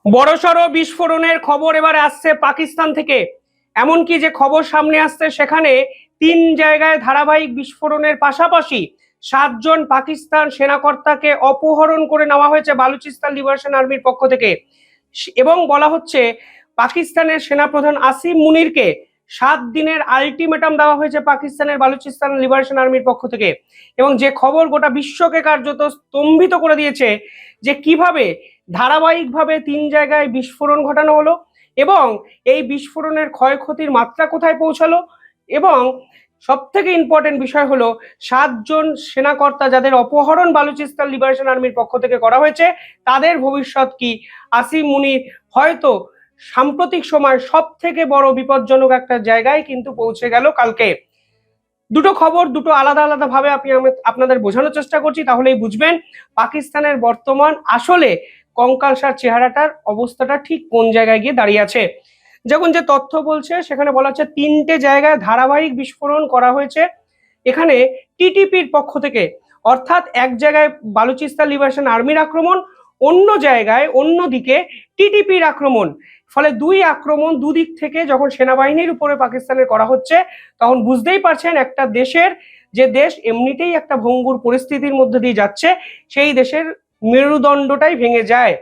বড়সড় বিস্ফোরণের খবর এবারে আসছে পাকিস্তান থেকে। এমনকি যে খবর সামনে আসছে সেখানে 3 জায়গায় ধারাবাহিক বিস্ফোরণের পাশাপাশি 7 জন পাকিস্তান সেনাকর্তাকে অপহরণ করে নেওয়া হয়েছে বালুচিস্তান লিবারেশন আর্মির পক্ষ থেকে। এবং বলা হচ্ছে পাকিস্তানের সেনাপ্রধান আসিম মুনিরকে 7 দিনের আলটিমেটাম দেওয়া হয়েছে পাকিস্তানের বালুচিস্তান লিবারেশন আর্মির পক্ষ থেকে। এবং যে খবর গোটা বিশ্বকে কার্যত স্তম্ভিত করে দিয়েছে যে কিভাবে ধারাবাহিকভাবে 3 জায়গায় বিস্ফোরণ ঘটানো হলো এবং এই বিস্ফোরণের ক্ষয়ক্ষতির মাত্রা কোথায় পৌঁছালো, এবং সব থেকে ইম্পর্টেন্ট বিষয় হলো 7 জন সেনাকর্তা যাদের অপহরণ বালুচিস্তান লিবারেশন আর্মির পক্ষ থেকে করা হয়েছে তাদের ভবিষ্যৎ কি। আসিম মুনির হয়তো সাম্প্রতিক সময় সব থেকে বড় বিপজ্জনক একটা জায়গায় কিন্তু পৌঁছে গেল কালকে। দুটো খবর দুটো আলাদা আলাদা ভাবে আপনাদের বোঝানোর চেষ্টা করছি, তাহলেই বুঝবেন পাকিস্তানের বর্তমান আসলে কঙ্কালসার চেহারাটার অবস্থাটা ঠিক কোন জায়গায় গিয়ে দাঁড়িয়ে আছে। যখন যে তথ্য বলছে সেখানে বলা হচ্ছে 3টে জায়গায় ধারাবাহিক বিস্ফোরণ করা হয়েছে এখানে টিটিপির পক্ষ থেকে, অর্থাৎ এক জায়গায় বালুচিস্তান লিবারেশন আর্মির আক্রমণ, অন্য জায়গায় অন্যদিকে টিটিপির আক্রমণ। ফলে দুই আক্রমণ দুদিক থেকে যখন সেনাবাহিনীর উপরে পাকিস্তানের করা হচ্ছে তখন বুঝতেই পারছেন একটা দেশের, যে দেশ এমনিতেই একটা ভঙ্গুর পরিস্থিতির মধ্যে দিয়ে যাচ্ছে, সেই দেশের মেরুদণ্ডটাই ভেঙে যায়।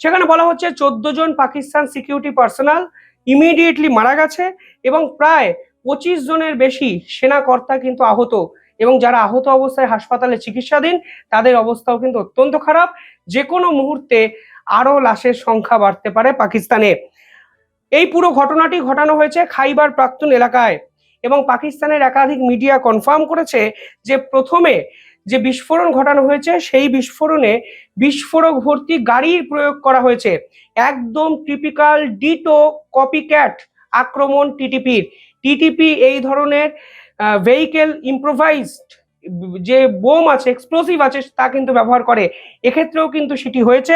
সেখানে বলা হচ্ছে 14 জন পাকিস্তান সিকিউরিটি পার্সোনাল ইমিডিয়েটলি মারা গেছে এবং প্রায় 25 জনের বেশি সেনাকর্তা কিন্তু আহত, এবং যারা আহত অবস্থায় হাসপাতালে চিকিৎসাধীন তাদের অবস্থাও কিন্তু অত্যন্ত খারাপ। যে কোনো মুহূর্তে আরো লাশের সংখ্যা বাড়তে পারে পাকিস্তানে। এই পুরো ঘটনাটি ঘটানো হয়েছে খাইবার প্রাক্তন এলাকায় এবং পাকিস্তানের একাধিক মিডিয়া কনফার্ম করেছে যে প্রথমে যে বিস্ফোরণ ঘটানো হয়েছে সেই বিস্ফোরণে বিস্ফোরক ভর্তি গাড়ির প্রয়োগ করা হয়েছে। একদম টিপিক্যাল ডিটো কপিক্যাট আক্রমণ টিটিপির। টিটিপি এই ধরনের ভেহিকেল ইম্প্রোভাইজড যে বোম আছে, এক্সপ্লোসিভ আছে, তা কিন্তু ব্যবহার করে। এক্ষেত্রেও কিন্তু সেটি হয়েছে।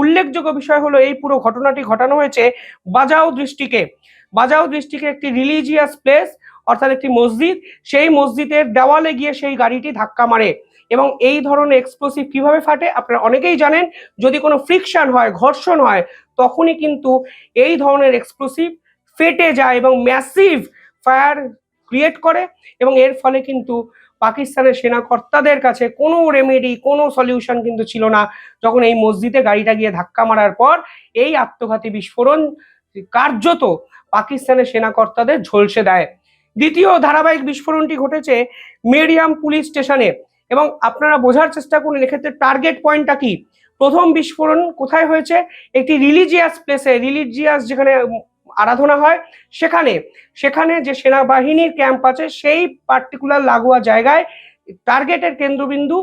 উল্লেখযোগ্য বিষয় হলো এই পুরো ঘটনাটি ঘটানো হয়েছে বাজাও দৃষ্টিকে। বাজাও দৃষ্টিকে একটি রিলিজিয়াস প্লেস, অর্থাৎ একটি মসজিদ, সেই মসজিদের দেওয়ালে গিয়ে সেই গাড়িটি ধাক্কা মারে। এবং এই ধরনের এক্সপ্লোসিভ কিভাবে ফাটে আপনারা অনেকেই জানেন, যদি কোনো ফ্রিকশন হয়, ঘর্ষণ হয়, তখনই কিন্তু এই ধরনের এক্সপ্লোসিভ ফেটে যায় এবং ম্যাসিভ ফায়ার ক্রিয়েট করে। এবং এর ফলে কিন্তু পাকিস্তানের সেনাকর্তাদের কাছে কোনো রেমেডি, কোনো সলিউশন কিন্তু ছিল না, যখন এই মসজিদে গাড়িটা গিয়ে ধাক্কা মারার পর এই আত্মঘাতী বিস্ফোরণ কার্যত পাকিস্তানের সেনাকর্তাদের ঝলসে দেয়। দ্বিতীয় ধারাবাহিক বিস্ফোরণটি ঘটেছে মেরিয়াম পুলিশ স্টেশনে, এবং আপনারা বোঝার চেষ্টা করুন এক্ষেত্রে টার্গেট পয়েন্টটা কি। প্রথম বিস্ফোরণ কোথায় হয়েছে? একটি রিলিজিয়াস প্লেসে, রিলিজিয়াস যেখানে আরাধনা হয় সেখানে। সেখানে যে সেনাবাহিনীর ক্যাম্প আছে সেই পার্টিকুলার লাগোয়া জায়গায় টার্গেটের কেন্দ্রবিন্দু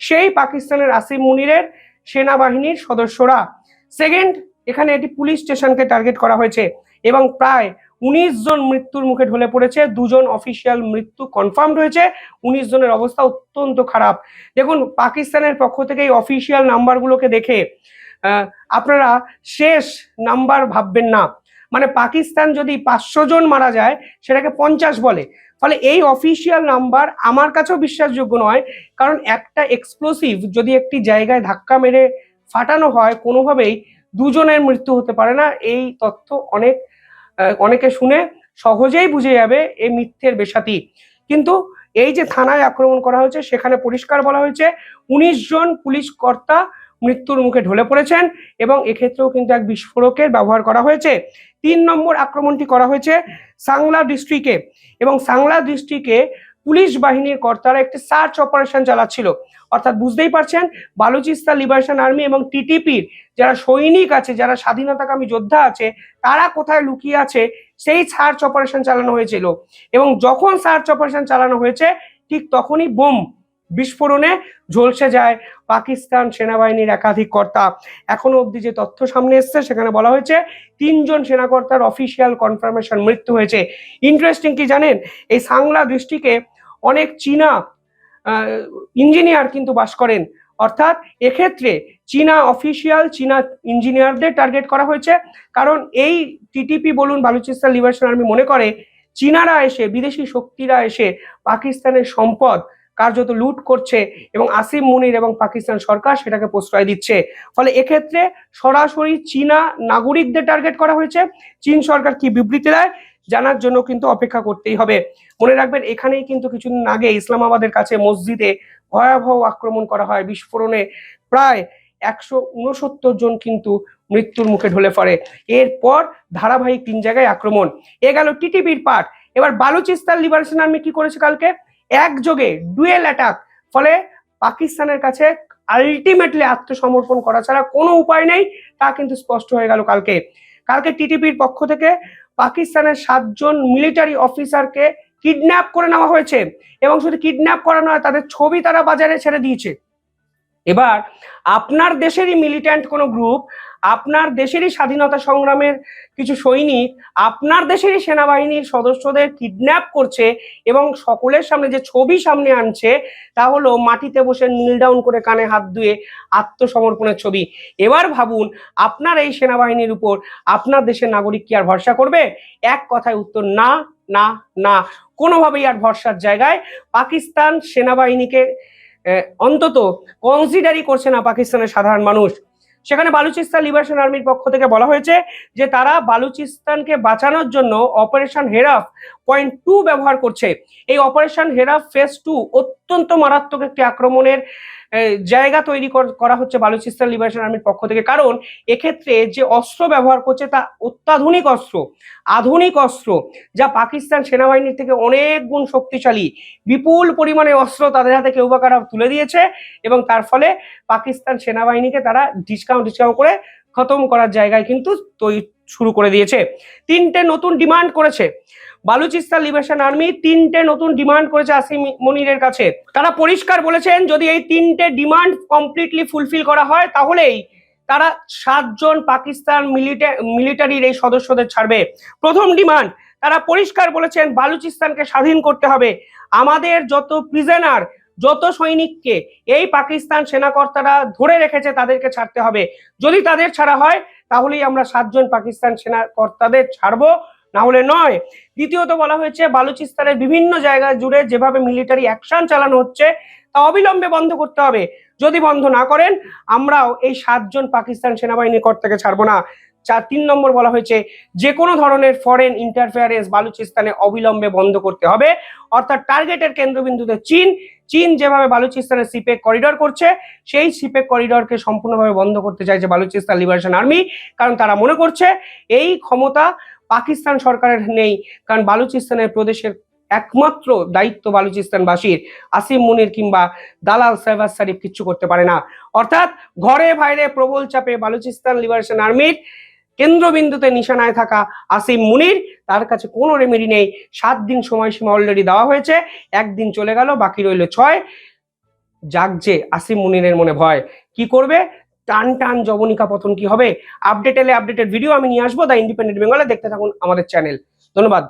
সেই পাকিস্তানের আসিম মুনিরের সেনাবাহিনীর সদস্যরা। সেকেন্ড, এখানে এটি পুলিশ স্টেশনকে টার্গেট করা হয়েছে এবং প্রায় 19 জন মৃত্যুর মুখে ঢলে পড়েছে। 2 জন অফিসিয়াল মৃত্যু কনফার্মড হয়েছে, 19 জনের অবস্থা অত্যন্ত খারাপ। দেখুন পাকিস্তানের পক্ষ থেকে এই অফিসিয়াল নাম্বারগুলোকে দেখে আপনারা শেষ নাম্বার ভাববেন না। মানে পাকিস্তান যদি 500 জন মারা যায় সেটাকে 50 বলে। ফলে এই অফিসিয়াল নাম্বার আমার কাছেও বিশ্বাসযোগ্য নয়, কারণ একটা এক্সপ্লোসিভ যদি একটি জায়গায় ধাক্কা মেরে ফাটানো হয় কোনোভাবেই 2 জনের মৃত্যু হতে পারে না। এই তথ্য অনেকে শুনে সহজেই বুঝে যাবে এই মিথ্যের বেশাতি। কিন্তু এই যে থানায় আক্রমণ করা হয়েছে সেখানে পরিষ্কার বলা হয়েছে 19 জন পুলিশ কর্তা মৃত্যুর মুখে ঢলে পড়েছেন এবং এক্ষেত্রেও কিন্তু এক বিস্ফোরকের ব্যবহার করা হয়েছে। 3 নম্বর আক্রমণটি করা হয়েছে সাংলা ডিস্ট্রিক্টে, এবং সাংলা ডিস্ট্রিক্টে পুলিশ বাহিনীর কর্তারা একটি সার্চ অপারেশন চালাচ্ছিল। অর্থাৎ বুঝতেই পারছেন বালুচিস্তান লিবারেশন আর্মি এবং টিটিপির যারা সৈনিক আছে, যারা স্বাধীনতাকামী যোদ্ধা আছে, তারা কোথায় লুকিয়ে আছে সেই সার্চ অপারেশন চালানো হয়েছিল। এবং যখন সার্চ অপারেশন চালানো হয়েছে ঠিক তখনই বোম বিস্ফোরণে ঝলসে যায় পাকিস্তান সেনাবাহিনীর একাধিক কর্তা। এখনো অবধি যে তথ্য সামনে এসছে সেখানে বলা হয়েছে 3 জন সেনাকর্তার অফিসিয়াল কনফার্মেশন মৃত্যু হয়েছে। ইন্টারেস্টিং কি জানেন, এই সাংলা ডিস্ট্রিক্টে অনেক চীনা ইঞ্জিনিয়ার কিন্তু বাস করেন, অর্থাৎ এক্ষেত্রে চীনা অফিসিয়াল চীনা ইঞ্জিনিয়ারদের টার্গেট করা হয়েছে। কারণ এই টিটিপি বলুন বালুচিস্তান লিবারেশন আর্মি মনে করে চীনারা এসে, বিদেশি শক্তিরা এসে পাকিস্তানের সম্পদ কার্যত লুট করছে এবং আসিম মুনির এবং পাকিস্তান সরকার সেটাকে প্রশ্রয় দিচ্ছে। ফলে এক্ষেত্রে সরাসরি চীনা নাগরিকদের টার্গেট করা হয়েছে। চীন সরকার কি বিবৃতি দেয় জানার জন্য কিন্তু অপেক্ষা করতেই হবে। মনে রাখবেন, এখানেই কিন্তু কিছুদিন আগে ইসলামাবাদের কাছে মসজিদে ভয়াবহ আক্রমণ করা হয়, বিস্ফোরণে প্রায় 169 জন কিন্তু মৃত্যুর মুখে ঢলে পড়ে। এরপর ধারাবাহিক 3 জায়গায় আক্রমণ। এ গেল টিটিপির পার্ট। এবার বালুচিস্তান লিবারেশন আর্মি কি করেছে কালকে? একযোগে ডুয়েল অ্যাটাক। ফলে পাকিস্তানের কাছে আলটিমেটলি আত্মসমর্পণ করা ছাড়া কোনো উপায় নেই, তা কিন্তু স্পষ্ট হয়ে গেল কালকে। কালকে টিটিপির পক্ষ থেকে পাকিস্তানের 7 জন মিলিটারি অফিসারকে কিডন্যাপ করে নেওয়া হয়েছে এবং শুধু কিডন্যাপ করা নয়, তাদের ছবি তারা বাজারে ছেড়ে দিয়েছে। এবার আপনার দেশেরই মিলিট্যান্ট কোনো গ্রুপ, আপনার দেশেরই স্বাধীনতা সংগ্রামের কিছু সৈনিক আপনার দেশেরই সেনাবাহিনীর সদস্যদের কিডন্যাপ করছে এবং সকলের সামনে যে ছবি সামনে আনছে তা হলো মাটিতে বসে নীল ডাউন করে কানে হাত ধুয়ে আত্মসমর্পণের ছবি। এবার ভাবুন, আপনার এই সেনাবাহিনীর উপর আপনার দেশের নাগরিক কি আর ভরসা করবে? এক কথায় উত্তর না, না, না। কোনোভাবেই আর ভরসার জায়গায় পাকিস্তান সেনাবাহিনীকে অন্তত কনসিডারই করছে না পাকিস্তানের সাধারণ মানুষ। সেখানে বালুচিস্তান লিবারেশন আর্মির পক্ষ থেকে বলা হয়েছে যে তারা বালুচিস্তানকে বাঁচানোর জন্য অপারেশন হেরাফ পয়েন্ট 2 ব্যবহার করছে। এই অপারেশন হেরাফ ফেজ 2 অত্যন্ত মারাত্মক একটি আক্রমণের জায়গা তৈরি করা হচ্ছে বালুচিস্তান লিবারেশন আর্মির পক্ষ থেকে। কারণ এক্ষেত্রে যে অস্ত্র ব্যবহার করছে তা অত্যাধুনিক অস্ত্র, আধুনিক অস্ত্র, যা পাকিস্তান সেনাবাহিনীর থেকে অনেক গুণ শক্তিশালী। বিপুল পরিমাণে অস্ত্র তাদের হাতে কেউ বা কারা তুলে দিয়েছে এবং তার ফলে পাকিস্তান সেনাবাহিনীকে তারা ডিসকাউন্ট করে খতম করার জায়গায় কিন্তু শুরু করে দিয়েছে। 3টে নতুন ডিমান্ড করেছে বালুচিস্তান লিবারেশন আর্মি, 3টে নতুন ডিমান্ড করেছে আসিম মুনিরের কাছে। তারা পরিষ্কার বলেছেন যদি এই 3টে ডিমান্ড কমপ্লিটলি ফুলফিল করা হয় তাহলেই তারা 7 জন পাকিস্তান মিলিটারির এই সদস্যদের ছাড়বে। প্রথম ডিমান্ড, তারা পরিষ্কার বলেছেন বালুচিস্তানকে স্বাধীন করতে হবে। আমাদের যত প্রিজেনার, যত সৈনিককে এই পাকিস্তান সেনাকর্তারা ধরে রেখেছে তাদেরকে ছাড়তে হবে। যদি তাদের ছাড়া হয় তাহলেই আমরা 7 জন পাকিস্তান সেনাকর্তাদের ছাড়বো, না হলে নয়। দ্বিতীয়ত বলা হয়েছে বালুচিস্তানের বিভিন্ন জায়গা জুড়ে যেভাবে মিলিটারি অ্যাকশন চালানো হচ্ছে তা অবিলম্বে বন্ধ করতে হবে। যদি বন্ধ না করেন আমরাও এই 7 জন পাকিস্তান সেনাবাহিনীর কর্তাকে ছাড়বো না। 3 নম্বর বলা হয়েছে যে কোনো ধরনের ফরেন ইন্টারফেয়ারেন্স বালুচিস্তানে অবিলম্বে বন্ধ করতে হবে। অর্থাৎ টার্গেটের কেন্দ্রবিন্দুতে চীন যেভাবে বালুচিস্তানের সিপেক করিডর করছে সেই সিপেক করিডরকে সম্পূর্ণভাবে বন্ধ করতে চাইছে বালুচিস্তান লিবারেশন আর্মি। কারণ তারা মনে করছে এই ক্ষমতা পাকিস্তান সরকারের নেই, কারণ বালুচিস্তানের প্রদেশের একমাত্র দায়িত্ব বালুচিস্তানবাসীর। আসিম মুনির কিংবা দালাল শাহবাজ শরীফ কিচ্ছু করতে পারে না। অর্থাৎ ঘরে বাইরে প্রবল চাপে বালুচিস্তান লিবারেশন আর্মির কেন্দ্রবিন্দুতে নিশানায় থাকা আসিম মুনির, তার কাছে কোনো রেমেডি নেই। 7 দিন সময়সীমা অলরেডি দেওয়া হয়েছে, 1 দিন চলে গেল, বাকি রইল 6। জাগছে আসিম মুনিরের মনে ভয়, কি করবে? টান টান জবনিকা পতন কি হবে? আপডেটেড ভিডিও আমি নিয়ে আসবো দ্য ইন্ডিপেন্ডেন্ট বেঙ্গলে। দেখতে থাকুন আমাদের চ্যানেল। ধন্যবাদ।